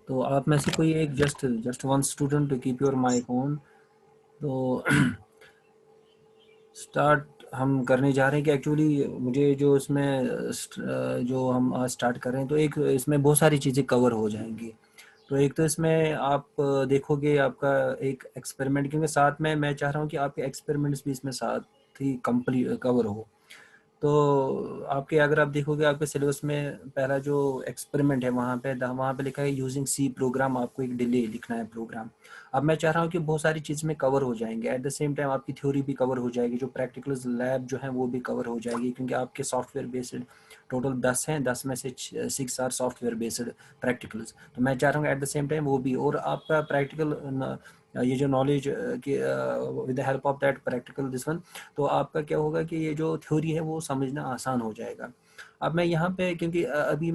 तो आप में से कोई एक just one student to keep your mic on. तो स्टार्ट हम करने जा रहे हैं कि एक्चुअली मुझे जो इसमें जो हम आज स्टार्ट कर रहे हैं तो एक इसमें बहुत सारी चीज़ें कवर हो जाएंगी। तो एक तो इसमें आप देखोगे आपका एक एक्सपेरिमेंट, क्योंकि साथ में मैं चाह रहा हूँ कि आपके एक्सपेरिमेंट्स भी इसमें साथ ही कंप्लीट कवर हो। तो आपके अगर आप देखोगे आपके सिलेबस में पहला जो एक्सपेरिमेंट है वहाँ पे लिखा है यूजिंग सी प्रोग्राम, आपको एक डिले लिखना है प्रोग्राम। अब मैं चाह रहा हूँ कि बहुत सारी चीज़ में कवर हो जाएंगे, एट द सेम टाइम आपकी थ्योरी भी कवर हो जाएगी, जो प्रैक्टिकल लैब जो है वो भी कवर हो जाएगी, क्योंकि आपके सॉफ्टवेयर बेस्ड टोटल 10 हैं, 10 में से 6 आर सॉफ्टवेयर बेस्ड प्रैक्टिकल्स। तो मैं चाह रहा हूँ एट द सेम टाइम वो भी, और आपका प्रैक्टिकल ये जो नॉलेज के with the help of that practical this one, तो आपका क्या होगा कि ये जो थ्योरी है वो समझना आसान हो जाएगा। अब मैं यहाँ पे क्योंकि अभी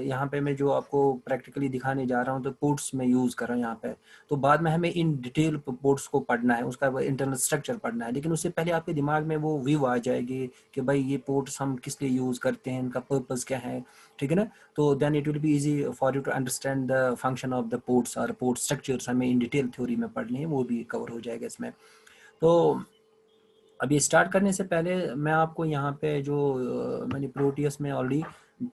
यहाँ पे मैं जो आपको प्रैक्टिकली दिखाने जा रहा हूँ तो पोर्ट्स में यूज़ कर रहा हूँ यहाँ पे। तो बाद में हमें इन डिटेल पोर्ट्स को पढ़ना है, उसका इंटरनल स्ट्रक्चर पढ़ना है, लेकिन उससे पहले आपके दिमाग में वो व्यू आ जाएगी कि भाई ये पोर्ट्स हम किस लिए यूज़ करते हैं, इनका पर्पज़ क्या है, ठीक है ना। तो then it will be easy for you to understand the function of the ports और पोर्ट स्ट्रक्चर्स हमें इन डिटेल थ्योरी में पढ़नी है, वो भी कवर हो जाएगा इसमें। तो अभी स्टार्ट करने से पहले मैं आपको यहाँ पे जो मैंने प्रोटियस में ऑलरेडी,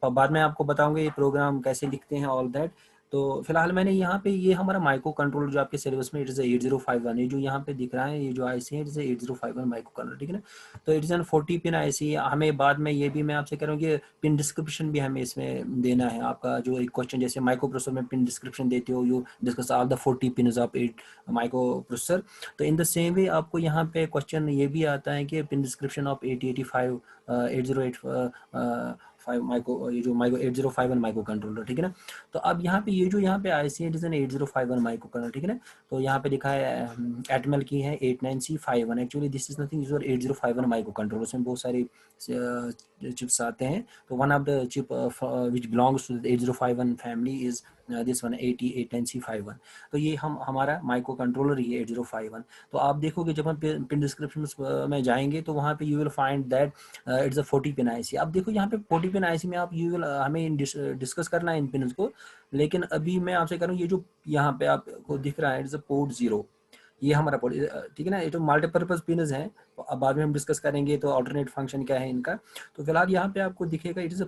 बाद में आपको बताऊंगा ये प्रोग्राम कैसे लिखते हैं ऑल दैट। तो फिलहाल मैंने यहाँ पे ये हमारा माइक्रो कंट्रोलर जो आपके सिलेबस में इट इज़ 8051, ये जो यहाँ पे दिख रहा है ये जो आईसी है इट इज़ 8051 माइक्रो कंट्रोलर, ठीक है ना। तो it is an 40 pin IC. हमें बाद में ये भी मैं आपसे कह रहा हूँ कि पिन डिस्क्रिप्शन भी हमें इसमें देना है। आपका जो एक क्वेश्चन जैसे माइक्रो प्रोसेसर में पिन डिस्क्रिप्शन देते हो, you discuss all the 40 pin of 8 micro processor. तो इन द सेम वे आपको यहाँ पे क्वेश्चन ये भी आता है कि पिन डिस्क्रिप्शन ऑफ 8085 8085 माइक्रो, ये जो माइक्रो 8051 माइक्रो कंट्रोलर, ठीक है ना। तो अब यहाँ पे ये जो यहाँ पे आई सी है डिजन 8051 माइक्रो कंट्रोलर, ठीक है ना। तो यहाँ पे लिखा है एटमल की है 89C51, actually this is nothing, 8051 microcontroller, उसमें बहुत सारे चिप्स आते हैं। तो one of the chip which belongs to 8051 family is this one 89C51। तो ये हमारा माइक्रो कंट्रोलर ही है 8051। तो आप देखोगे जब हम पिन डिस्क्रिप्शन में जाएंगे तो वहाँ पे you will find that it's a 40 pin IC. आप देखो यहाँ पे 40 पिन आईसी में आप यू विल हमें डिस्कस करना है इन पिन को, लेकिन अभी मैं आपसे कह रहा हूँ ये जो यहाँ पे आपको दिख रहा है इट्स अ पोर्ट 0, ये हमारा पोर्ट, ठीक है ना। ये तो मल्टीपर्पज पिनस हैं, तो अब बाद में हम डिस्कस करेंगे तो अल्टरनेट फंक्शन क्या है इनका। तो फिलहाल यहाँ पे आपको दिखेगा it is a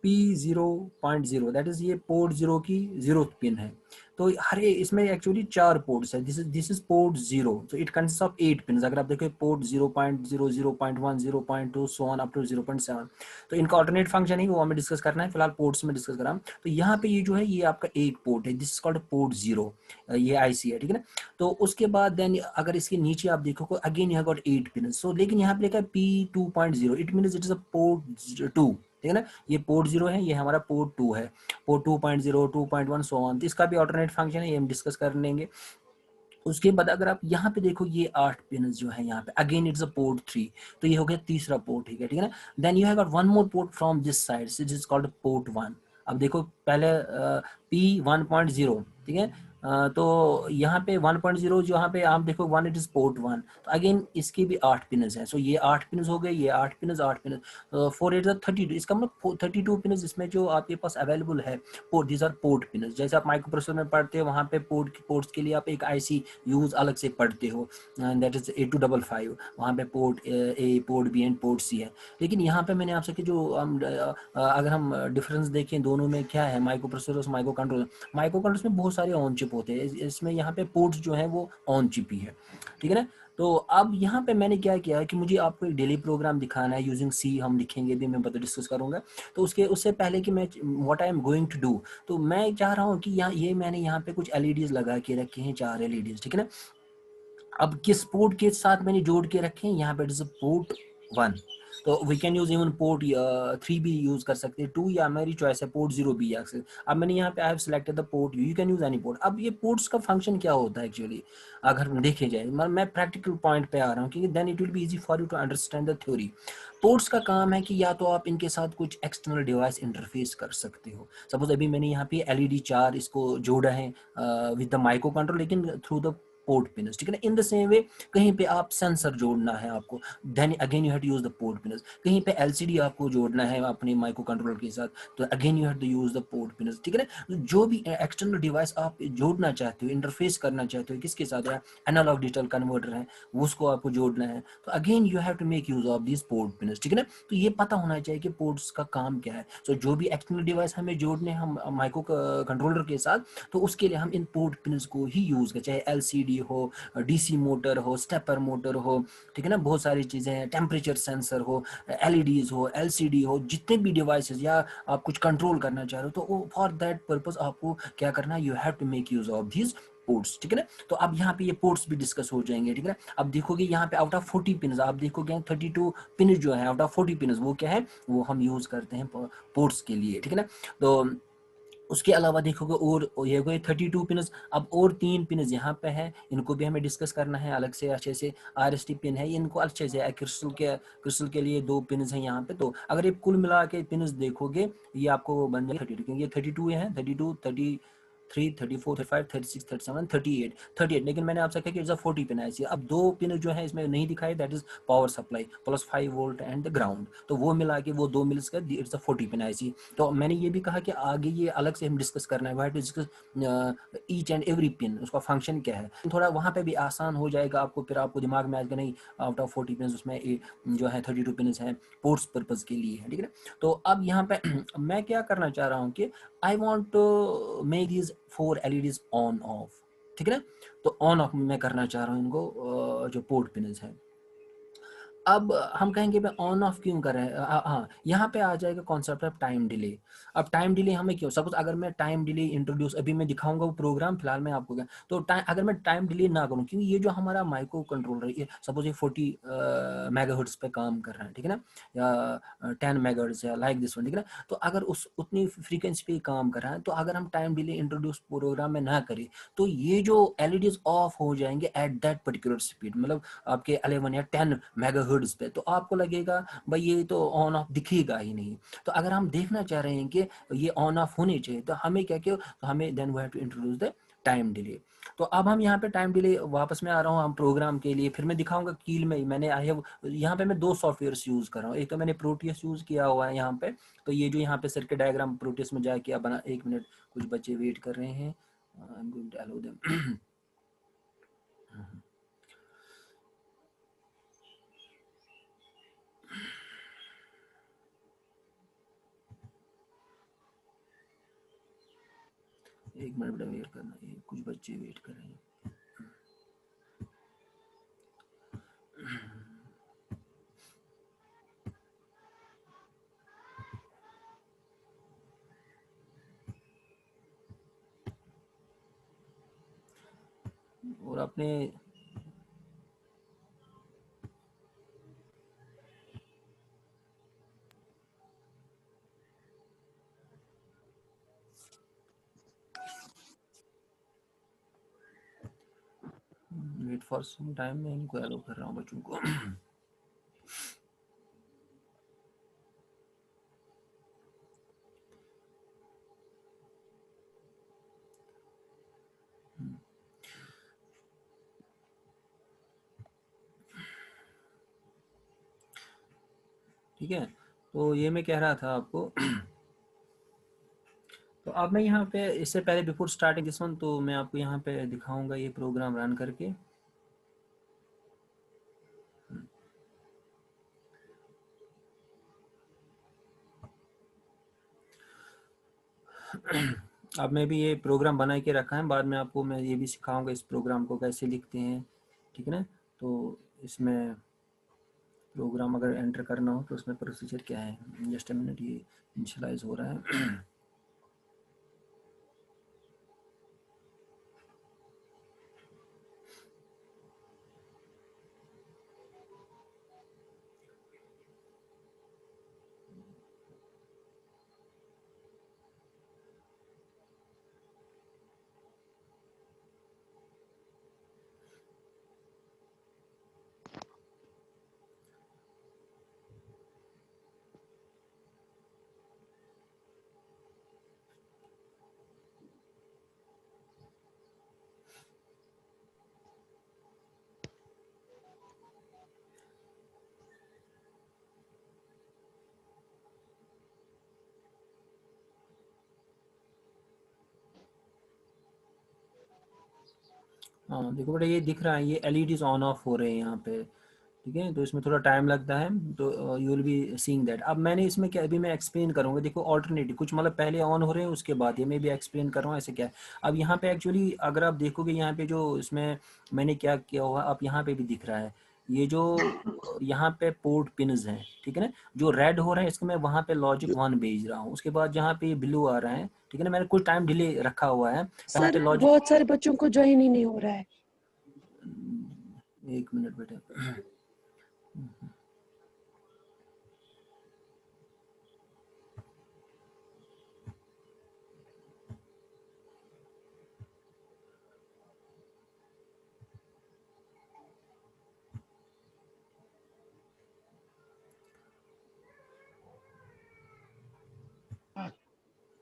P0.0, that is ये पोर्ट 0 की 0th पिन है। तो हर इसमें एक्चुअली 4 पोर्ट्स है, दिस इज पोर्ट 0, तो इट कंसिस्ट ऑफ 8 पिन। अगर आप देखो port 0.0 0.1 0.2 so on up to 0.7, तो इनका ऑल्टरनेट फंक्शन है वो हमें डिस्कस करना है, फिलहाल पोर्ट्स में डिस्कस करा। तो यहाँ पे ये जो है ये आपका एक पोर्ट है, दिस इज कॉल्ड पोर्ट 0, ये आईसी है, ठीक है ना। तो उसके बाद देन अगर इसके नीचे आप देखो अगेन यहाँ गॉट 8 पिन, सो लेकिन यहाँ पे लिखा है P2.0, it mean it is a port 2, ठीक है ना। ये पोर्ट 0 है, ये हमारा पोर्ट 2 है, पोर्ट 2.0 2.1 सो ऑन, तो इसका भी ऑल्टरनेट फंक्शन है, ये हम डिस्कस कर लेंगे। उसके बाद अगर आप यहाँ पे देखो ये 8 पिन जो है यहाँ पे अगेन इट्स अ पोर्ट 3, तो ये हो गया तीसरा पोर्ट, ठीक है ना। Then you have got one more port from this side, this is called port 1। अब देखो पहले P1.0, ठीक है। तो यहाँ पे 1.0 जो यहाँ पे आप देखो 1 इट इज पोर्ट 1, तो अगेन इसके भी 8 पिनस हैं, सो ये 8 पिनस हो गए, ये 8 पिनस 8 पिनस, 4 8 32, इसका मतलब 32 पिनस इसमें जो आपके पास अवेलेबल है port, these are port pins. जैसे आप माइक्रो प्रोसेसर में पढ़ते हो वहाँ पे पोर्ट्स के लिए आप एक आईसी यूज अलग से पढ़ते हो, दैट इज 8255, वहाँ पे port A port B and port C है। लेकिन यहाँ पे मैंने आपसे कि जो अगर हम डिफरेंस देखें दोनों में क्या है, माइक्रो प्रोसेसर और माइक्रो कंट्रोलर, माइक्रो कंट्रोलर में बहुत सारे ऑन चिप होते हैं, इसमें यहाँ पे पोर्ट्स जो है वो ऑन चिप ही है, ठीक है ना। तो अब यहाँ पे मैंने क्या किया कि मुझे आपको एक डेली प्रोग्राम दिखाना है यूजिंग सी, हम लिखेंगे भी, मैं बता डिस्कस करूंगा। तो उससे पहले कि मैं what I am going to do, तो मैं चाह रहा हूँ कि यहाँ ये मैंने यहाँ पे कुछ एलईडीज लगा के रखे हैं, 4 एलईडीज, ठीक है ना। अब किस पोर्ट के साथ मैंने जोड़ के रखे हैं, यहाँ पे पोर्ट 1, तो we can use even port 3 भी यूज कर सकते हैं, 2 या मेरी चॉइस है पोर्ट 0 भी। अब मैंने यहाँ पे I have selected the port, you can use any port. अब ये पोर्ट्स का फंक्शन क्या होता है एक्चुअली, अगर देखे जाए, मैं प्रैक्टिकल पॉइंट पे आ रहा हूँ क्योंकि then it will be easy for you to understand the theory. Ports का काम है कि या तो आप इनके साथ कुछ एक्सटर्नल डिवाइस इंटरफेस कर सकते हो, सपोज अभी मैंने यहाँ पे एलईडी 4 इसको जोड़ा है विद द माइक्रो कंट्रोल, लेकिन थ्रू द पोर्ट पिनस, ठीक है ना। इन द सेम वे कहीं पे आप सेंसर जोड़ना है आपको, then again you have to use the port pins. कहीं पे एलसीडी आपको जोड़ना है अपने माइक्रो कंट्रोलर के साथ, तो again you have to use the port pins, ठीक है ना। जो भी एक्सटर्नल डिवाइस आप जोड़ना चाहते हो, इंटरफेस करना चाहते हो किसके साथ, या एनालॉग डिजिटल कन्वर्टर है उसको आपको जोड़ना है, तो again you have to make use of this port pins, ठीक है ना। तो ये पता होना चाहिए कि पोर्ट्स का काम क्या है। सो जो भी एक्सटर्नल डिवाइस हमें जोड़ने हैं हम माइक्रो कंट्रोलर के साथ, तो उसके लिए हम इन पोर्ट पिन्स को ही यूज़ करें, चाहे एलसीडी हो, डीसी मोटर हो, स्टेपर मोटर हो, ठीक है ना, बहुत सारी चीज़ें हैं, टेम्परेचर सेंसर हो, एलईडीज हो, एलसीडी हो, जितने भी डिवाइसेस या आप कुछ कंट्रोल करना चाह रहे हो, तो फॉर दैट पर्पज आपको क्या करना है, you have to make use of this ports, ठीक है ना। तो अब यहाँ पे ये पोर्ट्स भी डिस्कस हो जाएंगे, ठीक है ना। अब देखोगे यहाँ पे आउट ऑफ 40 पिन, आप देखोगे 32 पिन जो है आउट ऑफ 40 पिन, वो क्या है, वो हम यूज करते हैं पोर्ट्स के लिए, ठीक है ना। तो उसके अलावा देखोगे और ये कोई 32 पिनस, अब और 3 पिनस यहाँ पे है, इनको भी हमें डिस्कस करना है अलग से अच्छे से। RST पिन है, इनको अच्छे से, क्रिस्टल के लिए 2 पिनस हैं यहाँ पे। तो अगर ये कुल मिला के पिनस देखोगे, ये आपको बन जाए 32, क्योंकि ये 32 है, 32, 33, 34, 35, 36, 37, 38, लेकिन मैंने आपसे कहा कि इट्स अ 40 पिन है। अब 2 पिन जो है इसमें नहीं दिखाई, that is power supply plus 5 volt and the ground, तो वो मिला के वो 2 मिल्स का इट्स अ 40 पिन IC। तो मैंने ये भी कहा कि आगे ये अलग से हम डिस्कस करना है, why to discuss each and every pin, उसका फंक्शन क्या है, थोड़ा वहाँ पे भी आसान हो जाएगा आपको, फिर आपको दिमाग में आएगा नहीं आउट ऑफ 40 पिन उसमें जो है 32 पिन हैं पोर्ट्स पर्पज के लिए है, ठीक है ना। तो अब यहाँ पे मैं क्या करना चाह रहा हूँ कि I want to make these 4 LEDs on off, ठीक है ना। तो ऑन ऑफ मैं करना चाह रहा हूँ इनको, जो पोर्ट पिन है। अब हम कहेंगे मैं ऑन ऑफ क्यों कर रहे हैं, हाँ यहाँ पे आ जाएगा कॉन्सेप्ट ऑफ टाइम डिले। अब टाइम डिले हमें क्यों, सपोज अगर मैं टाइम डिले इंट्रोड्यूस, अभी मैं दिखाऊंगा वो प्रोग्राम, फिलहाल मैं आपको क्या, तो अगर मैं टाइम डिले ना करूँ, क्योंकि ये जो हमारा माइक्रो कंट्रोलर ये सपोज ये 40 मेगाहर्ट्ज पे काम कर रहा है, ठीक है ना, या 10 मेगाहर्ट्ज या लाइक दिस वन, ठीक है ना। तो अगर उस उतनी फ्रीक्वेंसी पे काम कर रहा है, तो अगर हम टाइम डिले इंट्रोड्यूस प्रोग्राम में ना करें, तो ये जो LEDs ऑफ हो जाएंगे एट दैट पर्टिकुलर स्पीड, मतलब आपके 11 या 10 मेगाहर्ट्ज पे, तो आपको लगेगा भाई ये तो ऑन ऑफ दिखेगा ही नहीं। तो अगर हम देखना चाह रहे हैं कि ये ऑन ऑफ होने चाहिए, तो हमें क्या किया, तो हमें then we have to introduce the time delay. तो अब हम यहाँ पे टाइम डिले, वापस में आ रहा हूँ हम प्रोग्राम के लिए, फिर मैं दिखाऊंगा कील में मैंने आई हैव, यहाँ पे मैं 2 सॉफ्टवेयर यूज कर रहा हूँ, एक तो मैंने प्रोटियस यूज किया हुआ है यहाँ पे। तो ये जो यहाँ पे सर्किट डायग्राम प्रोटियस में जाके अब बना, 1 मिनट कुछ बच्चे वेट कर रहे हैं, I am going to allow them. एक मिनट बेटा वेट करना, ये कुछ बच्चे वेट कर रहे हैं। और अपने वेट फॉर सम टाइम, मैं इनको एलो कर रहा हूँ बच्चों को। ठीक है, तो ये मैं कह रहा था आपको। तो अब मैं यहाँ पे इससे पहले बिफोर स्टार्टिंग दिस वन, तो मैं आपको यहाँ पे दिखाऊंगा ये प्रोग्राम रन करके। अब मैं भी ये प्रोग्राम बना के रखा है, बाद में आपको मैं ये भी सिखाऊंगा इस प्रोग्राम को कैसे लिखते हैं, ठीक है ना। तो इसमें प्रोग्राम अगर एंटर करना हो तो उसमें प्रोसीजर क्या है, जस्ट अ मिनट, ये इनिशियलाइज हो रहा है। हाँ देखो बेटा, ये दिख रहा है, ये एलईडीज ऑन ऑफ हो रहे हैं यहाँ पे, ठीक है। तो इसमें थोड़ा टाइम लगता है, तो you will be seeing that. अब मैंने इसमें क्या, अभी मैं एक्सप्लेन करूँगा, देखो ऑल्टरनेटिव कुछ मतलब पहले ऑन हो रहे हैं उसके बाद ये मैं भी एक्सप्लेन कर रहा हूँ ऐसे क्या है। अब यहाँ पे एक्चुअली अगर आप देखोगे यहाँ पे जो इसमें मैंने क्या किया हुआ, आप यहाँ पे भी दिख रहा है, ये जो यहाँ पे पोर्ट पिन्स हैं, ठीक है ना, जो रेड हो रहे हैं इसको मैं वहाँ पे लॉजिक 1 भेज रहा हूँ, उसके बाद जहाँ पे ब्लू आ रहा है, ठीक है ना, मैंने कुछ टाइम डिले रखा हुआ है यहाँ पे सर लॉजिक। बहुत सारे बच्चों को ज्वाइन ही नहीं हो रहा है। एक मिनट बेटा।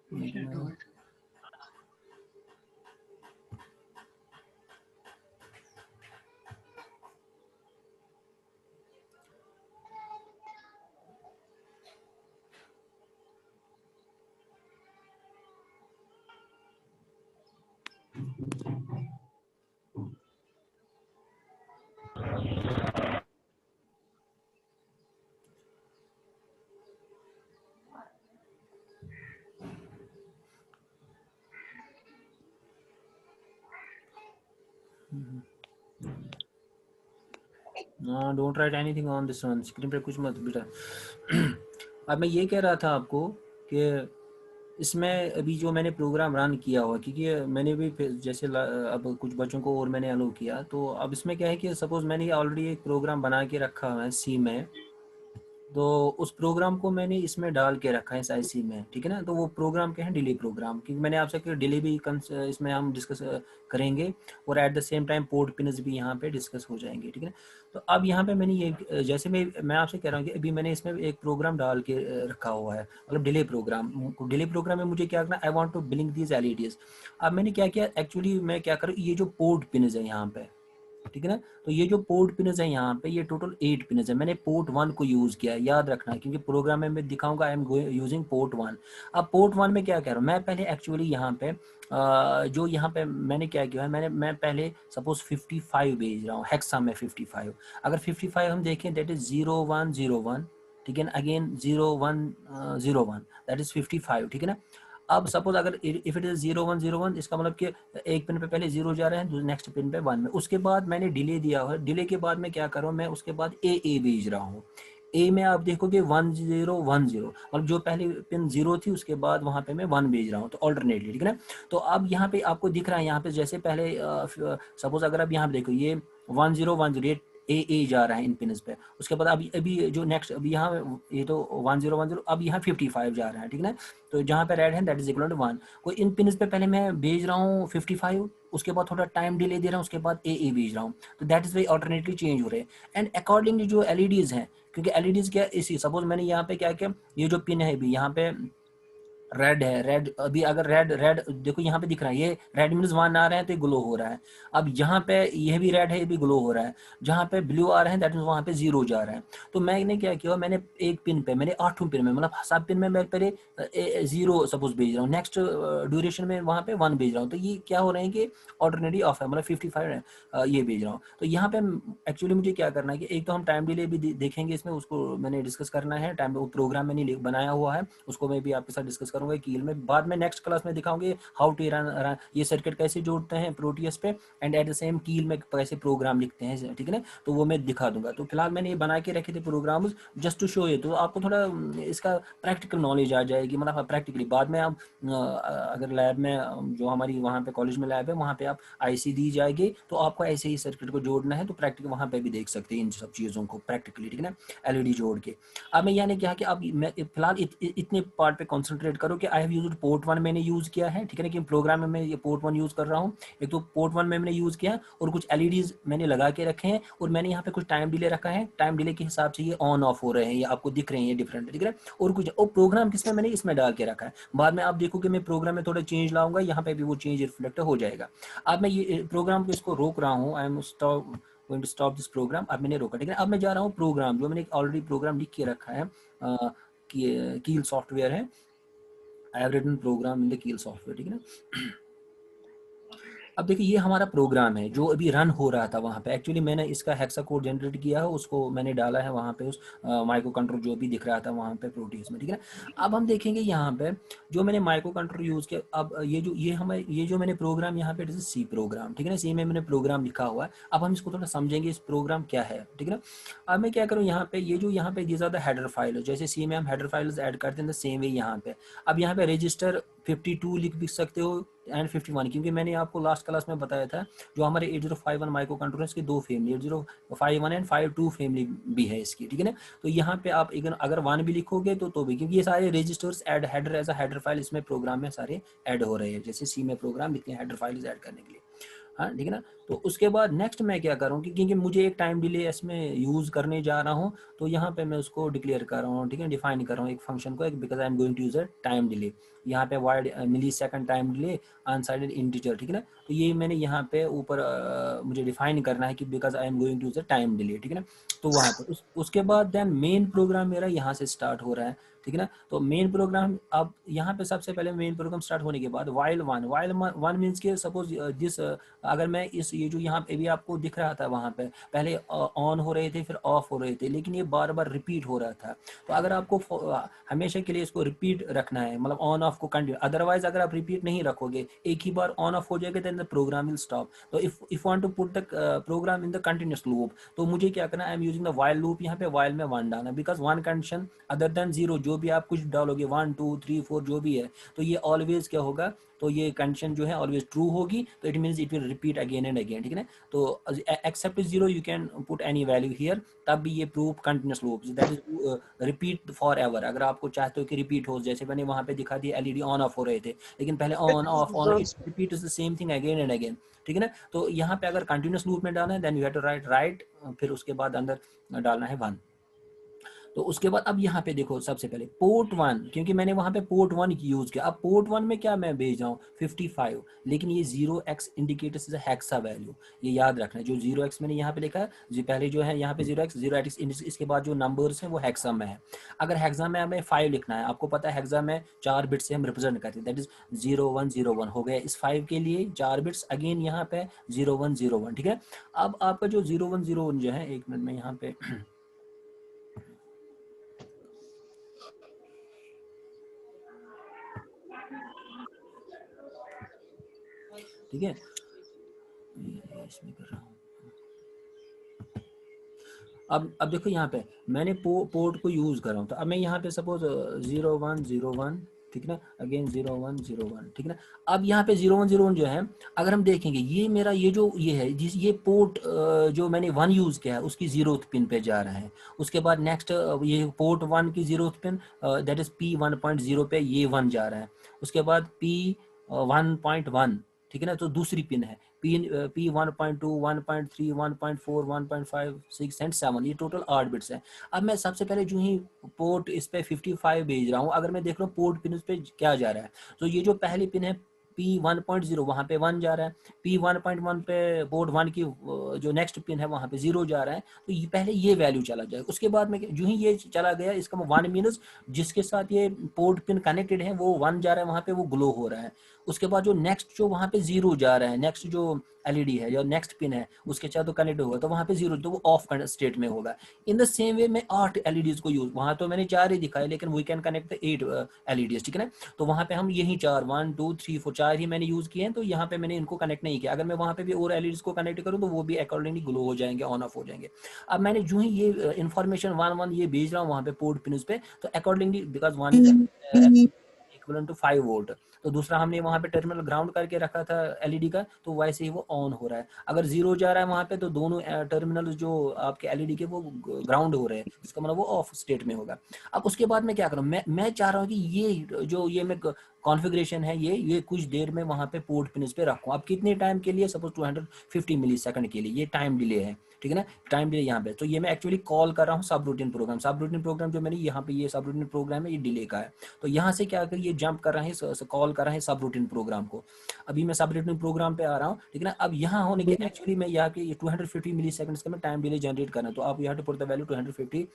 एक मिनट। हाँ, don't write anything on this one, screen पे कुछ मत बेटा। अब मैं ये कह रहा था आपको कि इसमें अभी जो मैंने प्रोग्राम रन किया हुआ, क्योंकि मैंने भी जैसे अब कुछ बच्चों को और मैंने अलो किया, तो अब इसमें क्या है कि सपोज़ मैंने ऑलरेडी एक प्रोग्राम बना के रखा हुआ है सी में, तो उस प्रोग्राम को मैंने इसमें डाल के रखा है इस आईसी में, ठीक है ना। तो वो प्रोग्राम क्या है, डिले प्रोग्राम, क्योंकि मैंने आपसे कहा डिले भी इसमें हम डिस्कस करेंगे, और at the same time port pins भी यहाँ पे डिस्कस हो जाएंगे, ठीक है ना। तो अब यहाँ पे मैंने ये जैसे मैं आपसे कह रहा हूँ कि अभी मैंने इसमें एक प्रोग्राम डाल के रखा हुआ है, मतलब डिले प्रोग्राम। डिले प्रोग्राम में मुझे क्या करना, I want to blink these LEDs. अब मैंने क्या किया एक्चुअली, मैं क्या करूँ, ये जो पोर्ट पिन्स है यहाँ पे, ठीक है ना, तो ये जो पोर्ट पिनस है यहाँ पे, ये टोटल 8 पिनस है, मैंने पोर्ट 1 को यूज़ किया है, याद रखना, क्योंकि प्रोग्राम में मैं दिखाऊंगा आई एम यूजिंग पोर्ट 1। अब पोर्ट 1 में क्या कह रहा हूँ मैं, पहले एक्चुअली यहाँ पे जो यहाँ पे मैंने क्या किया है, मैं पहले सपोज 55 भेज रहा हूँ हेक्सा में 55। अगर 55 हम देखें दैट इज 0101, ठीक है ना, अगेन 0101, दैट इज 55, ठीक है ना। अब सपोज अगर इफ इट इज 0101, इसका मतलब कि एक पिन पे पहले 0 जा रहे हैं, नेक्स्ट पिन पे 1 में, उसके बाद मैंने डिले दिया है, डिले के बाद मैं क्या कर रहा हूँ, मैं उसके बाद ए भेज रहा हूँ। ए में आप देखोगे 1010, मतलब जो पहले पिन 0 थी उसके बाद वहाँ पे मैं 1 भेज रहा हूँ, तो ऑल्टरनेटली, ठीक है ना। तो अब यहाँ पे आपको दिख रहा है, यहाँ पे जैसे पहले सपोज अगर आप यहाँ पे देखो, ये 1010 ए जा रहा है इन पिन्स पे, उसके बाद अभी अभी जो नेक्स्ट अभी यहाँ ये तो 1010, अब यहाँ 55 जा रहा है, ठीक है ना। तो जहाँ पे रेड है दैट इज इक्वल टू 1, कोई इन पिन्स पे पहले मैं भेज रहा हूँ 55, उसके बाद थोड़ा टाइम डिले दे रहा हूँ, उसके बाद ए भेज रहा हूँ, तो that is way alternately change हो रहे हैं। एंड अकॉर्डिंगली जो एलईडीज हैं, क्योंकि एलईडीज क्या इसी, सपोज मैंने यहाँ पे क्या किया, ये जो पिन है अभी यहाँ पे रेड है, रेड अभी अगर रेड रेड देखो यहाँ पे दिख रहा है, ये रेड मीन्स 1 आ रहे हैं तो ये ग्लो हो रहा है। अब यहाँ पे ये भी रेड है, ये भी ग्लो हो रहा है। जहाँ पे ब्लू आ रहे हैं दैट मीन्स वहाँ पे 0 जा रहा है। तो मैंने क्या किया, मैंने एक पिन पे, मैंने 8 पिन में, मतलब सब पिन में मैं पहले 0 सपोज भेज रहा हूँ, नेक्स्ट ड्यूरेशन में वहाँ पे 1 भेज रहा हूँ, तो ये क्या हो रहा है कि ऑल्टरनेटली ऑफ है, मतलब 55 है, ये भेज रहा हूँ। तो यहाँ पे एक्चुअली मुझे क्या करना है कि एक तो हम टाइम डिले भी देखेंगे इसमें, उसको मैंने डिस्कस करना है, टाइम प्रोग्राम मैंने बनाया हुआ है, उसको मैं भी आपके साथ डिस्कस करूंगा कील में, बाद में नेक्स्ट क्लास में दिखाऊंगे हाउ टू रन ये सर्किट कैसे जोड़ते हैं प्रोटियस पे, एंड एट द सेम कील में कैसे प्रोग्राम लिखते हैं, ठीक है ना, तो वो मैं दिखा दूंगा। तो फिलहाल मैंने ये बना के रखे थे प्रोग्राम जस्ट टू शो ये, तो आपको थोड़ा इसका प्रैक्टिकल नॉलेज आ जाएगी, मतलब प्रैक्टिकली बाद में आप अगर लैब में जो हमारी वहाँ पे कॉलेज में लैब है वहाँ पे आप आईसी दी जाएगी, तो आपको ऐसे ही सर्किट को जोड़ना है, तो प्रैक्टिकल वहाँ पे भी देख सकते हैं इन सब चीज़ों को प्रैक्टिकली, ठीक है ना, एलईडी जोड़ के। अब मैं यानी क्या कि अब मैं फिलहाल इतने पार्ट पे कंसंट्रेट करो कि आई हैव यूज्ड पोर्ट 1 मैंने यूज़ किया है, ठीक है ना, कि प्रोग्राम में मैं ये पोर्ट 1 यूज़ कर रहा हूँ। एक तो पोर्ट 1 में मैंने यूज़ किया, और कुछ एलईडीज मैंने लगा के रखे हैं, और मैंने यहाँ पे कुछ टाइम डिले रखा है, टाइम डिले के हिसाब से ये ऑन ऑफ हो रहे हैं, ये आपको दिख रहे हैं ये डिफरेंट, ठीक है। और कुछ और प्रोग्राम किसमें मैंने इसमें डाल के रखा है, बाद में आप देखोगे मैं प्रोग्राम में थोड़ा चेंज लाऊंगा, यहाँ पे भी वो चेंज रिफ्लेक्ट हो जाएगा। अब मैं ये प्रोग्राम को इसको रोक रहा हूँ, I am stop going to stop this program, अब मैंने रोका, ठीक है। अब मैं जा रहा हूँ प्रोग्राम, जो मैंने ऑलरेडी प्रोग्राम लिख के रखा है, कील सॉफ्टवेयर है, I have written program in the Keil software, ठीक है ना। अब देखिए ये हमारा प्रोग्राम है जो अभी रन हो रहा था वहाँ पे। एक्चुअली मैंने इसका हेक्सा कोड जनरेट किया है, उसको मैंने डाला है वहाँ पे उस माइक्रो कंट्रोल जो भी दिख रहा था वहाँ पे प्रोटीज में, ठीक है ना। अब हम देखेंगे यहाँ पे जो मैंने माइक्रो कंट्रोल यूज़ किया, अब ये जो मैंने प्रोग्राम यहाँ पे सी प्रोग्राम, ठीक है ना, सी में मैंने प्रोग्राम लिखा हुआ है। अब हम इसको थोड़ा समझेंगे इस प्रोग्राम क्या है, ठीक है ना। अब मैं क्या करूँ यहाँ पे, ये जो यहाँ पे these are the header file, जैसे सी में हम हेडर फाइल्स ऐड करते हैं द सेम वे यहाँ पे। अब यहाँ पे रजिस्टर 52 लिख भी सकते हो एंड 51, क्योंकि मैंने आपको लास्ट क्लास में बताया था जो हमारे 8051 माइक्रो कंट्रोलर्स की दो फैमिली 8051 एंड 52 फैमिली भी है इसकी, ठीक है ना। तो यहाँ पे आप अगर 1 भी लिखोगे तो भी, क्योंकि ये सारे registers add header as a header file इसमें प्रोग्राम में सारे ऐड हो रहे हैं, जैसे सी में प्रोग्राम लिखते हैं हेडर फाइल्स ऐड करने के लिए। हाँ, ठीक है ना। तो उसके बाद नेक्स्ट मैं क्या करूँ कि क्योंकि मुझे एक टाइम डिले इसमें यूज़ करने जा रहा हूँ, तो यहाँ पे मैं उसको डिक्लेयर कर रहा हूँ, ठीक है, डिफाइन कर रहा हूँ एक फंक्शन को, because I am going to use a time delay. यहाँ पे void milli second time delay unsigned integer, ठीक है ना। तो ये मैंने यहाँ पे ऊपर मुझे डिफाइन करना है कि because I am going to use a time delay, ठीक है ना। तो वहाँ पे उसके बाद देन मेन प्रोग्राम मेरा यहाँ से स्टार्ट हो रहा है, ठीक है ना। तो मेन प्रोग्राम अब यहाँ पे सबसे पहले मेन प्रोग्राम स्टार्ट होने के बाद वाइल वन मीन्स के सपोज दिस, अगर मैं इस ये जो यहाँ पे भी आपको दिख रहा था वहाँ पे पहले ऑन हो रहे थे फिर ऑफ हो रहे थे, लेकिन ये बार बार रिपीट हो रहा था। तो अगर आपको हमेशा के लिए इसको रिपीट रखना है, मतलब ऑन ऑफ को कंटिन्यू, अदरवाइज अगर आप रिपीट नहीं रखोगे, एक ही बार ऑन ऑफ हो जाएगा, then the program will stop. तो if want to put the program in the continuous loop, तो मुझे क्या करना है, I am using the while loop. यहाँ पे वाइल में 1 डालना, बिकॉज 1 कंडीशन अदर देन 0 जो भी आप कुछ डालोगे 1 2 3 4 जो भी है, तो ये ऑलवेज क्या होगा, तो ये कंडीशन जो है ऑलवेज ट्रू होगी, तो it means it will repeat again and again, ठीक है ना। तो except 0 you can put any value here, तब भी ये prove continuous loop, that is repeat forever. अगर आपको चाहते हो कि रिपीट हो, जैसे मैंने वहाँ पे दिखा दिया एलईडी ऑन ऑफ हो रहे थे, लेकिन पहले on off on, it repeat the same thing again and again, ठीक है ना। तो यहाँ पे अगर कंटिन्यूस लूप में डालना है then you have to write, फिर उसके बाद अंदर डालना है 1। तो उसके बाद अब यहाँ पे देखो सबसे पहले पोर्ट 1, क्योंकि मैंने वहाँ पे पोर्ट 1 यूज़ किया। अब पोर्ट 1 में क्या मैं भेज रहा हूँ 55, लेकिन ये 0x indicators is hexa value, ये याद रखना है। जो 0x मैंने यहाँ पे लिखा है, जो पहले जो है यहाँ पे 0x इसके बाद जो नंबर्स हैं वो हेक्सा में है। अगर हेक्सा में हमें 5 लिखना है, आपको पता है हेक्सा में 4 बिट से हम रिप्रेजेंट करते हैं, दैट इज 0101 हो गया। इस 5 के लिए 4 बिट्स, अगेन यहाँ पे 0101, ठीक है। अब आपका जो 0101 जो है, एक मिनट में यहाँ पे ठीक है, इसमें कर रहा हूँ। अब देखो यहाँ पे मैंने पोर्ट को यूज़ कर रहा हूँ, तो अब मैं यहाँ पे सपोज 0101, ठीक है ना, अगेन 0101, ठीक है ना। अब यहाँ पे 0101 जो है, अगर हम देखेंगे ये मेरा ये है जिस ये पोर्ट जो मैंने 1 यूज़ किया है उसकी 0th पिन पे जा रहा है। उसके बाद नेक्स्ट ये पोर्ट 1 की 0th pin that is P1.0 पे ये 1 जा रहा है। उसके बाद P1.1, ठीक है ना, तो दूसरी पिन है P 1.2 1.3 1.4 1.5 6 एंड 7, ये टोटल 8 बिट्स है। अब मैं सबसे पहले जो ही पोर्ट इस पे 55 भेज रहा हूँ, अगर मैं देख रहा हूँ पोर्ट पिन इस पे क्या जा रहा है, तो ये जो पहली पिन है P1.0 वहाँ पे 1 जा रहा है, P1.1 पे पोर्ट 1 की जो नेक्स्ट पिन है वहाँ पे 0 जा रहा है, तो ये पहले ये वैल्यू चला जाएगा। उसके बाद में जो ही ये चला गया, इसका 1 मीनस जिसके साथ ये पोर्ट पिन कनेक्टेड है वो 1 जा रहा है, वहाँ पे वो ग्लो हो रहा है। उसके बाद जो नेक्स्ट जो वहाँ पे 0 जा रहा है, नेक्स्ट जो एलईडी है जो नेक्स्ट पिन है उसके साथ तो कनेक्ट होगा, तो वहाँ पे 0, तो वो ऑफ स्टेट में होगा। इन द सेम वे में 8 एलईडीज को यूज, वहाँ तो मैंने 4 ही दिखाए, लेकिन we can connect the 8 LEDs, ठीक है ना। तो वहाँ पे हम यही 4 1 2 3 4 4 ही मैंने यूज किए हैं, तो यहाँ पे मैंने इनको कनेक्ट नहीं किया। अगर मैं वहाँ पे भी और एलईडीज को कनेक्ट करूँ तो वो भी अकॉर्डिंगली ग्लो हो जाएंगे, ऑन ऑफ हो जाएंगे। अब मैंने जो ही ये इन्फॉर्मेशन 1 1 ये भेज रहा हूँ वहाँ पे पोर्ट पिन पे, तो accordingly because 1 is equal to 5 volt, तो दूसरा हमने वहाँ पे टर्मिनल ग्राउंड करके रखा था एलईडी का, तो वैसे ही वो ऑन हो रहा है। अगर 0 जा रहा है वहाँ पे, तो दोनों टर्मिनल जो आपके एलईडी के वो ग्राउंड हो रहे हैं, इसका मतलब वो ऑफ स्टेट में होगा। अब उसके बाद मैं क्या करूँ, मैं चाह रहा हूँ कि ये मैं कॉन्फ़िगरेशन है, ये कुछ देर में वहाँ पे पोर्ट पिन पे रखूँ। अब कितने टाइम के लिए, सपोज 250 मिली सेकंड के लिए ये टाइम डिले है, ठीक है ना, टाइम डिले यहाँ पे। तो ये मैं एक्चुअली कॉल कर रहा हूँ सब रूटीन प्रोग्राम जो मैंने यहाँ पे, ये सब रूटीन प्रोग्राम है, ये डिले का है। तो यहाँ से क्या कर ये जंप कर रहा है, कॉल कर रहा है सब रूटीन प्रोग्राम को। अभी मैं सब रूटीन प्रोग्राम पे आ रहा हूँ, ठीक है ना। अब यहाँ होने के एक्चुअली मैं यहाँ के 250 मिली सेकंड्स का मैं टाइम डिले जनरेट करना है, तो आप यहाँ to put the value 250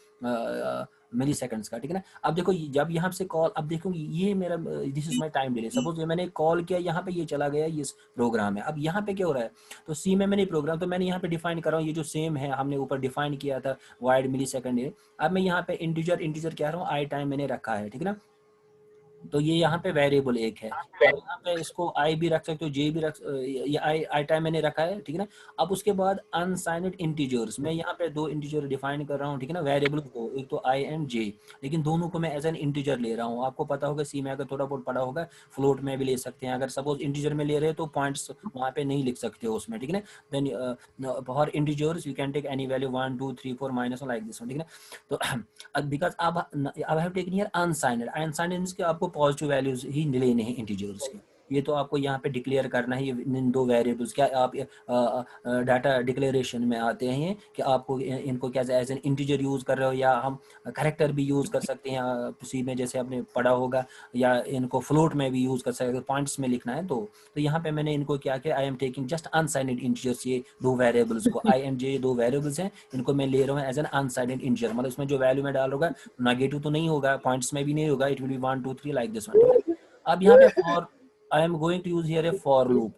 milli seconds का, ठीक है ना। अब देखो जब यहाँ से कॉल, अब देखो ये मेरा this is my time delay, suppose मैंने कॉल किया यहाँ पे, ये चला गया, ये प्रोग्राम है। अब यहाँ पे क्या हो रहा है, तो सी में मैंने प्रोग्राम, तो मैंने यहाँ पे डिफाइन कर रहा हूँ, ये जो सेम है हमने ऊपर डिफाइन किया था वाइड मिली सेकंड है। अब मैं यहाँ पे इंटीजर इंटीजर कह रहा हूँ, आई टाइम मैंने रखा है, ठीक है ना। तो ये यहाँ पे वेरिएबल एक है। अब यहाँ पे इसको आई भी रख सकते हो, जे भी रख, ये आई टाइम मैंने रखा है, ठीक है ना। अब उसके बाद अनसाइंड इंटीजर्स, मैं यहाँ पे 2 इंटीजर डिफाइन कर रहा हूँ, ठीक है ना, वेरिएबल को, एक तो आई एंड जे, लेकिन दोनों को मैं एज एन इंटीजर ले रहा हूँ। आपको पता होगा सी में अगर थोड़ा बहुत पढ़ा होगा, फ्लोट में भी ले सकते हैं। अगर सपोज इंटीजर में ले रहे हो तो पॉइंट्स वहाँ पे नहीं लिख सकते हो उसमें, ठीक है ना। Then for integers you can take any value 1 2 3 4 minus like this, ठीक है ना। तो बिकॉज अब I have taken here unsigned, unsigned means कि आपको पॉजिटिव वैल्यूज ही लेने हैं इंटीजर्स के। ये तो आपको यहाँ पे डिक्लेयर करना है इन 2 वेरिएबल्स। क्या आप डाटा डिक्लेरेशन में आते हैं कि आपको इनको क्या एज एन इंटीजर यूज कर रहे हो, या हम करेक्टर भी यूज कर सकते हैं सी में, जैसे आपने पढ़ा होगा, या इनको फ्लोट में भी यूज कर सकते हैं, पॉइंट्स में लिखना है तो यहाँ पे मैंने इनको क्या किया, I am taking just unsigned integers, ये 2 वेरिएबल्स को, आई एंड जे 2 वेरिएबल्स हैं, इनको मैं ले रहा हूँ एज एन अनसाइंड इंटीजर। मतलब इसमें जो वैल्यू में डाल रहा नेगेटिव तो नहीं होगा, पॉइंट्स में भी नहीं होगा, it will be 1 2 3 like this one, ठीक है। अब यहाँ पे for, I am going to use here a for loop.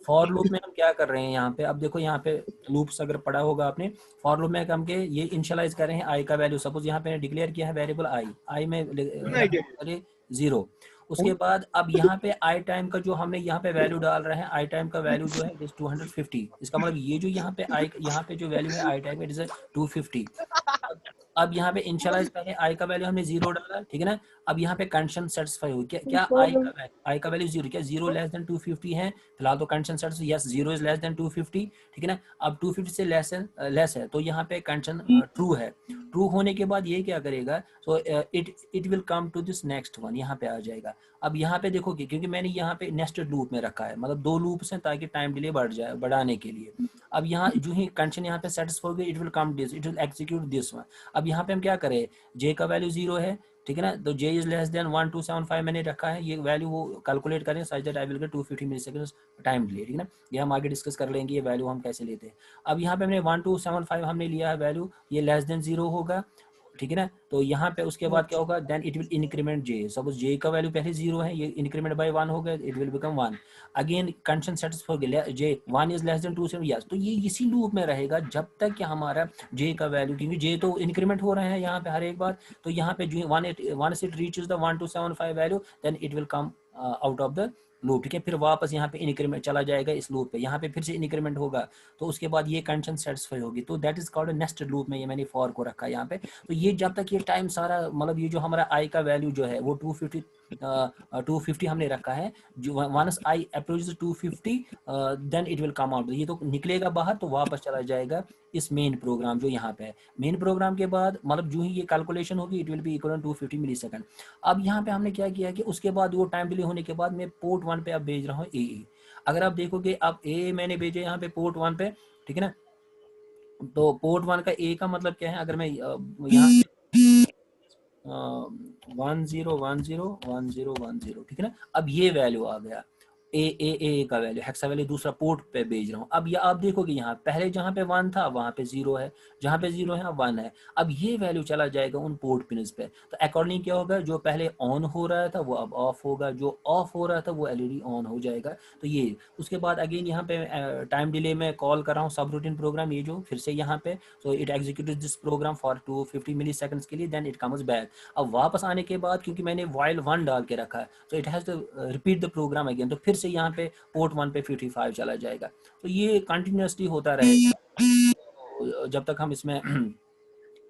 For loop में हम क्या कर रहे हैं यहाँ पे, अब देखो यहाँ पे लूप्स अगर पढ़ा होगा आपने, फॉर लूप में हम के ये इनिशियलाइज कर रहे हैं आई का वैल्यू, सपोज यहाँ पे डिक्लेयर किया है वेरिएबल आई में अरे 0। उसके बाद अब यहाँ पे आई टाइम का जो हमने यहाँ पे वैल्यू डाल रहे हैं, आई टाइम का वैल्यू जो है 250, इसका मतलब ये जो यहाँ पे आई, यहाँ पे जो वैल्यू है आई टाइम इट इज 250। अब यहाँ पे इनिशियलाइज पहले आई का वैल्यू हमने 0 डाला, ठीक है ना। अब यहाँ पे कंडीशन सेटिस्फाई हुई, क्या क्या आई का वैल्यू 0, क्या 0 लेस देन 250 है, फिलहाल तो condition satisfy, yes 0 is less than 250, ठीक है ना। अब 250 से लेस है तो यहाँ पे कंडीशन ट्रू है। ट्रू होने के बाद ये क्या करेगा, so it will come to this next one, यहाँ पे आ जाएगा। अब यहाँ पे देखोगे क्योंकि मैंने यहाँ पे नेस्टेड लूप में रखा है, मतलब 2 लूप्स हैं ताकि टाइम डिले बढ़ जाए, बढ़ाने के लिए। अब यहाँ जो ही कंडीशन यहाँ पे सेटिस्फाई होगी, it will come this, it will execute this one. अब यहाँ पे हम क्या करें, जे का वैल्यू 0 है, ठीक है ना, तो जे इज लेस देन 1275 मैंने रखा है, ये वैल्यू वो कैलकुलेट करें such that I will get 250 milli seconds time delay, ठीक है ना। ये हम आगे डिस्कस कर लेंगे ये वैल्यू हम कैसे लेते हैं। अब यहाँ पे हमने 1275 हमने लिया है वैल्यू, ये लेस देन 0 होगा, ठीक है ना। तो यहाँ पे उसके बाद क्या होगा, then it will increment J, suppose J का वैल्यू पहले 0 है, ये इंक्रीमेंट बाय 1 हो गया, it will become 1। Again condition satisfy हो गया, जे 1 इज लेस देन 2 से यस, तो ये इसी लूप में रहेगा जब तक कि हमारा जे का वैल्यू, क्योंकि जे तो इंक्रीमेंट हो रहे हैं यहाँ पे हर एक बार, तो यहाँ पे जो 1 it reaches the 1275 value, then it will come out of the loop, ठीक है। फिर वापस यहाँ पे इंक्रीमेंट चला जाएगा इस लूप पे, यहाँ पे फिर से इंक्रीमेंट होगा, तो उसके बाद ये कंडीशन सेटिस्फाई होगी, तो that is called nested loop में, ये मैंने फॉर को रखा है यहाँ पे। तो ये जब तक ये टाइम सारा, मतलब ये जो हमारा आई का वैल्यू जो है वो 250 हमने रखा है, जो once I approaches 250 then it will come out, ये तो निकलेगा बाहर, तो वापस चला जाएगा इस मेन प्रोग्राम जो यहाँ पे है। मेन प्रोग्राम के बाद मतलब जो ही ये कैलकुलेशन होगी, it will be equal to 250 milli second. अब यहाँ पे हमने क्या किया कि उसके बाद वो टाइम डिले होने के बाद मैं पोर्ट 1 पे अब भेज रहा हूँ ए। अगर आप देखोगे अब ए मैंने भेजे यहाँ पे पोर्ट 1 पे, ठीक है ना। तो पोर्ट 1 का ए का मतलब क्या है, अगर मैं यहाँ 10101010, ठीक है ना। अब ये वैल्यू आ गया, ए का वैल्यू, हेक्सा वैल्यू दूसरा पोर्ट पे भेज रहा हूँ। अब ये आप देखोगे यहाँ पहले जहाँ पे 1 था वहाँ पे 0 है, जहाँ पे 0 है 1 है। अब ये वैल्यू चला जाएगा उन पोर्ट पिन्स पे, तो अकॉर्डिंग क्या होगा, जो पहले ऑन हो रहा था वो अब ऑफ होगा, जो ऑफ हो रहा था वो एलईडी ऑन हो जाएगा। तो ये उसके बाद अगेन यहाँ पे टाइम डिले में कॉल कर रहा हूँ सब रूटीन प्रोग्राम, ये जो फिर से यहाँ पे, so it executed this program for 250 milli seconds के लिए, देन इट कम्स बैक। अब वापस आने के बाद क्योंकि मैंने वाइल 1 डाल के रखा है, तो it has to repeat the program again, तो फिर से यहाँ पे पोर्ट 1 पे 55 चला जाएगा। तो ये कंटिन्यूसली होता रहेगा जब तक हम इसमें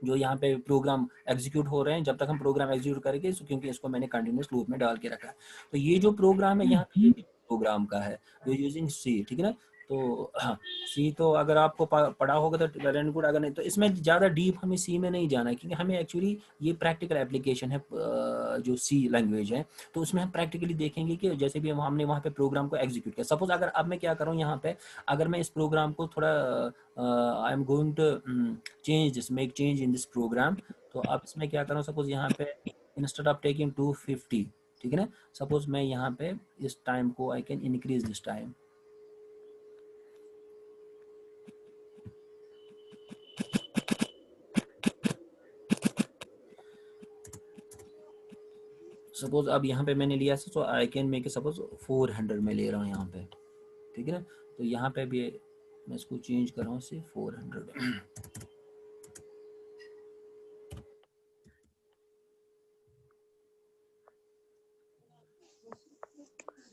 जो यहाँ पे प्रोग्राम एग्जीक्यूट हो रहे हैं, जब तक हम प्रोग्राम एग्जीक्यूट करेंगे, क्योंकि इसको मैंने कंटिन्यूस लूप में डाल के रखा है। तो ये जो प्रोग्राम है यहाँ पे प्रोग्राम का है जो यूजिंग सी, ठीक है ना। तो हाँ, सी तो अगर आपको पढ़ा होगा तो वेल एंड गुड, अगर नहीं तो इसमें ज़्यादा डीप हमें सी में नहीं जाना है, क्योंकि हमें एक्चुअली ये प्रैक्टिकल एप्लीकेशन है जो सी लैंग्वेज है, तो उसमें हम प्रैक्टिकली देखेंगे कि जैसे भी हमने वहाँ पे प्रोग्राम को एग्जीक्यूट किया। सपोज अगर अब मैं क्या करूँ यहाँ पे, अगर मैं इस प्रोग्राम को थोड़ा I am going to change this, make change in this program, तो अब इसमें क्या करूँ, सपोज यहाँ पे इंस्टेड ऑफ टेकिंग 250, ठीक है ना, सपोज मैं यहाँ पे इस टाइम को I can increase this time, suppose अब यहाँ पे मैंने लिया तो आई कैन मेक सपोज 400 में ले रहा हूँ यहाँ पे, ठीक है ना। तो यहाँ पे भी मैं इसको चेंज कर रहा हूँ से 400।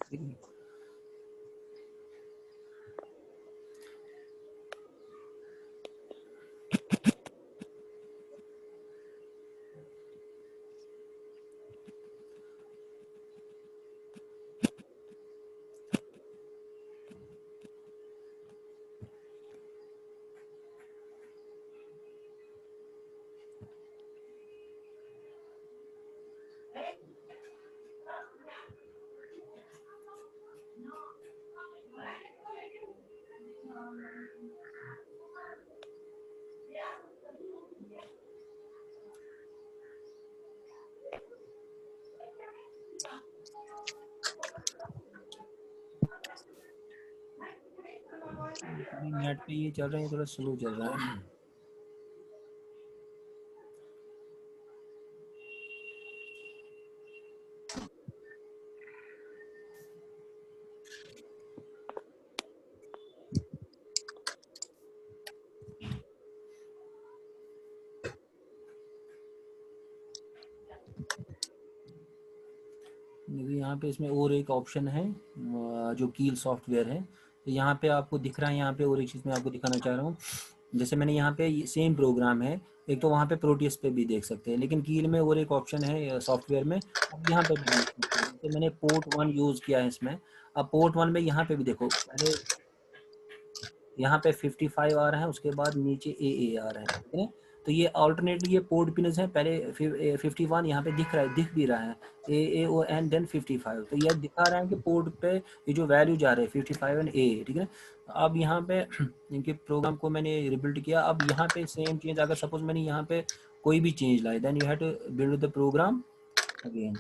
ठीक है। नेट पे ये चल रहा है, थोड़ा स्लो चल रहा है। देखिए यहाँ पे इसमें और एक ऑप्शन है जो कील सॉफ्टवेयर है। तो यहाँ पे आपको दिख रहा है, यहाँ पे और एक चीज़ मैं आपको दिखाना चाह रहा हूँ। जैसे मैंने यहाँ पे सेम प्रोग्राम है, एक तो वहाँ पे प्रोटियस पे भी देख सकते हैं, लेकिन कील में और एक ऑप्शन है सॉफ्टवेयर में, अब यहाँ पे भी देख सकते हैं। जैसे मैंने पोर्ट 1 यूज़ किया है इसमें। अब पोर्ट 1 में यहाँ पे भी देखो, पहले यहाँ पे 55 आ रहा है, उसके बाद नीचे ए आ रहा है, ठीक है। तो ये ऑल्टरनेटली ये पोर्ट पिन्स है, पहले 51 यहाँ पे दिख रहा है, दिख भी रहा है ए ओ एन देन 55। तो ये दिखा रहा है कि पोर्ट पे ये जो वैल्यू जा रहे हैं 55 एंड ए, ठीक है। अब यहाँ पे इनके प्रोग्राम को मैंने रिबिल्ड किया। अब यहाँ पे सेम चेंज, अगर सपोज मैंने यहाँ पे कोई भी चेंज लाई, then you have to build the program again.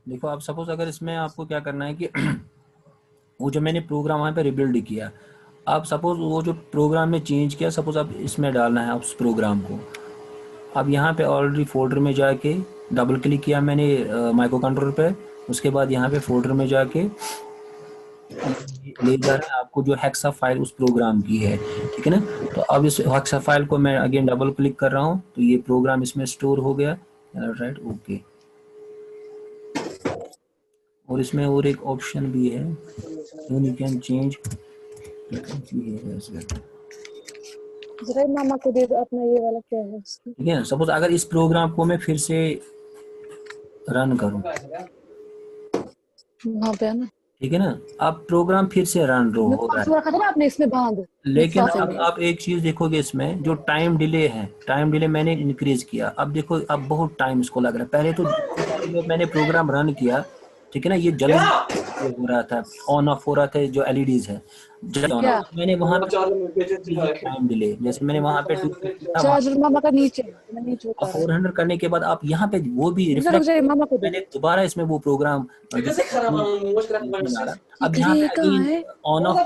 देखो आप सपोज अगर इसमें आपको क्या करना है कि वो जो मैंने प्रोग्राम वहाँ पे रिबिल्ड किया, आप सपोज वो जो प्रोग्राम में चेंज किया, सपोज आप इसमें डालना है उस प्रोग्राम को। अब यहाँ पे ऑलरेडी फोल्डर में जाके डबल क्लिक किया मैंने माइक्रो कंट्रोलर पे, उसके बाद यहाँ पे फोल्डर में जाके ले जा रहा है आपको जो हेक्सा फाइल उस प्रोग्राम की है, ठीक है ना। तो अब इस हेक्सा फाइल को मैं अगेन डबल क्लिक कर रहा हूँ, तो ये प्रोग्राम इसमें स्टोर हो गया, राइट, ओके। और इसमें और एक ऑप्शन भी है, यू कैन चेंज, जरा मामा को दे दो अपना ये वाला, क्या है इसमें? ठीक है। सपोज अगर इस प्रोग्राम को मैं फिर से रन करूं, वहाँ पे है ना, ठीक है ना, अब प्रोग्राम फिर से रन रो हो रहा है। रखा था ना आपने इसमें बांध, लेकिन लिफाफे अब में। आप एक चीज देखोगे, इसमें जो टाइम डिले है, टाइम डिले मैंने इंक्रीज किया। अब देखो अब बहुत टाइम इसको लग रहा है। पहले तो जब मैंने प्रोग्राम रन किया, ठीक है ना, ये जल्दी ये हो रहा था, ऑन ऑफ हो रहा था जो एलईडीज है, जल्दी ऑन क्या ऑफ। मैंने वहां पे टाइम डिले, जैसे मैंने वहां पे 250 था, वहां चार्जर मामा का नीचे है, मैं नीचे अब उतारा है। 400 करने के बाद आप यहाँ पे वो भी रुक जा रुक रिफ्लेक्ट, जा, मामा को दे मैंने दो। दोबारा इसमें वो प्रोग्राम ये अब यहाँ ग्रे पे कहाँ अगेन है? ऑन ऑफ,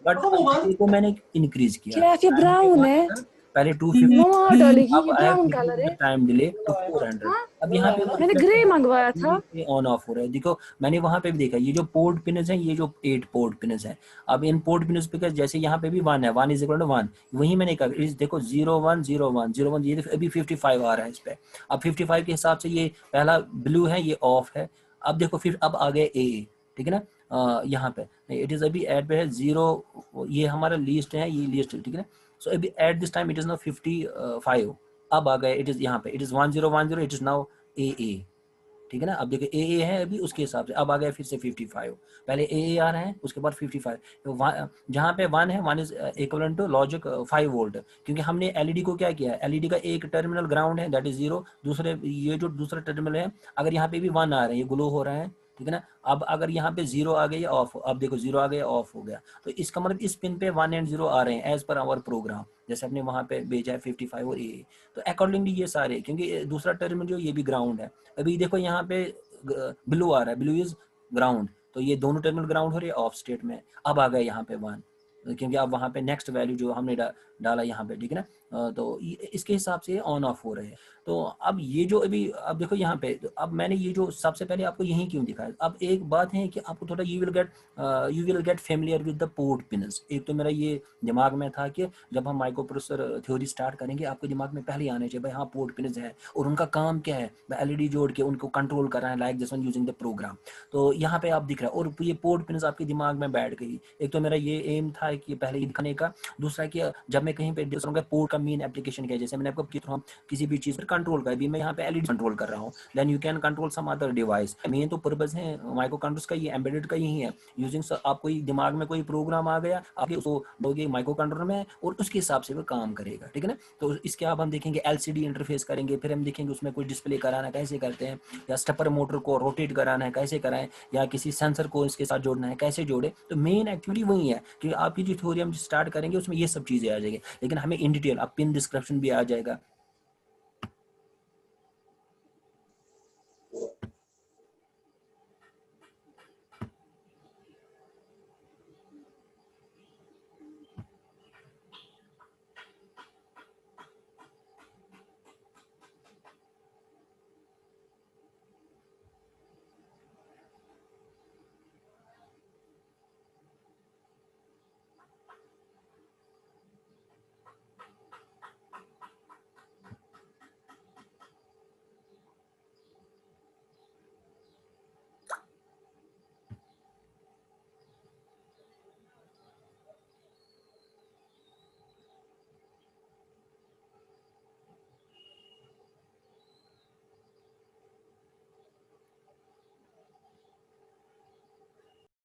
बट डिले को मैंने इंक्रीज किया। क्या ये टाइम डिले ब्राउन वहाँ है? था पहले 250, मामा और डालेगी, अब ये I have brown colour reduced the है। Time delay to 400। हाँ, अब यहाँ पे वो मैंने रिफ्लेक्ट ग्रे हो मंगवाया रहा था। है, ये ऑन ऑफ हो रहा है। देखो मैंने वहां पे भी देखा, ये जो पोर्ट पिनस है, ये जो 8 पोर्ट पिनस है, अब इन पोर्ट पिनस पे जैसे यहाँ पे भी 1 है, 1 इज इक्वल टू 1, वही मैंने कहा इस देखो 010101, ये अभी 55 आ रहा है इस पे। अब 55 के हिसाब से ये पहला ब्लू है, ये ऑफ है। अब देखो फिर अब आ गए ए, ठीक है ना। यहाँ पे इट इज अभी एड पे है 0, ये हमारा लिस्ट है, ये लिस्ट, ठीक है ना। सो अभी at this time it is now 55। अब आ गए, इट इज यहाँ पे it is 1010, it is now a, ठीक है ना। अब देखो ए है अभी उसके हिसाब से, अब आ गया फिर से 55, पहले ए आ रहा है उसके बाद 55, तो जहाँ पे 1 है 1 is equal to logic 5 volt, क्योंकि हमने एलईडी को क्या किया है, एलईडी का एक टर्मिनल ग्राउंड है दैट इज 0, दूसरे ये जो दूसरा टर्मिनल है अगर यहाँ पे भी 1 आ रहा है ये ग्लो हो रहा है, ठीक है ना। अब अगर यहाँ पे 0 आ गई ऑफ, अब देखो 0 आ गया ऑफ हो गया, तो इसका मतलब इस पिन पे 1 एंड 0 आ रहे हैं एज पर आवर प्रोग्राम, जैसे हमने वहाँ पे भेजा है 55 और ए, तो अकॉर्डिंगली ये सारे, क्योंकि दूसरा टर्मिनल जो ये भी ग्राउंड है, अभी देखो यहाँ पे ब्लू आ रहा है, ब्लू इज ग्राउंड, तो ये दोनों टर्मिनल ग्राउंड हो रहे हैं ऑफ स्टेट में, अब आ गए यहाँ पे 1, क्योंकि अब वहाँ पे नेक्स्ट वैल्यू जो हमने डाला यहाँ पे, ठीक है ना। तो इसके हिसाब से ऑन ऑफ हो रहे हैं। तो अब ये जो अभी अब देखो यहाँ पे, तो अब मैंने ये जो सबसे पहले आपको यही क्यों दिखाया, अब एक बात है कि आपको थोड़ा you will get familiar with the port pins. एक तो मेरा ये दिमाग में था कि जब हम माइक्रो प्रोसेसर थ्योरी स्टार्ट करेंगे आपके दिमाग में पहले आने चाहिए भाई हाँ पोर्ट पिन्स है और उनका काम क्या है, एलईडी जोड़ के उनको कंट्रोल कर रहा है like this one using the program. तो यहाँ पे आप दिख रहा है और ये पोर्ट पिन्स आपके दिमाग में बैठ गई। एक तो मेरा ये एम था कि पहले ये दिखाने का, दूसरा कि जब मैं कहीं पे पोर्ट का मेन एप्लीकेशन क्या है, जैसे मैंने आपको किसी भी चीज पर कंट्रोल कर, अभी मैं यहाँ पे एलईडी कंट्रोल कर रहा हूँ, then you can control some other device. Main तो पर्पस है माइक्रो कंट्रोलर्स का, ये एम्बेडेड का यही है, यूजिंग आप कोई दिमाग में कोई प्रोग्राम आ गया आपके उसको दोगे माइक्रो कंट्रोलर में और उसके हिसाब से वो काम करेगा, ठीक है ना। तो इसके अब हम देखेंगे एलसीडी इंटरफेस करेंगे, फिर हम देखेंगे उसमें कोई डिस्प्ले कराना कैसे करते हैं, या स्टेपर मोटर को रोटेट कराना है कैसे कराएं, या किसी सेंसर को इसके साथ जोड़ना है कैसे जोड़े। तो मेन एक्चुअली वही है कि आपकी जो थ्योरी हम स्टार्ट करेंगे उसमें ये सब चीजें आ जाएगी, लेकिन हमें इन डिटेल अब पिन डिस्क्रिप्शन भी आ जाएगा,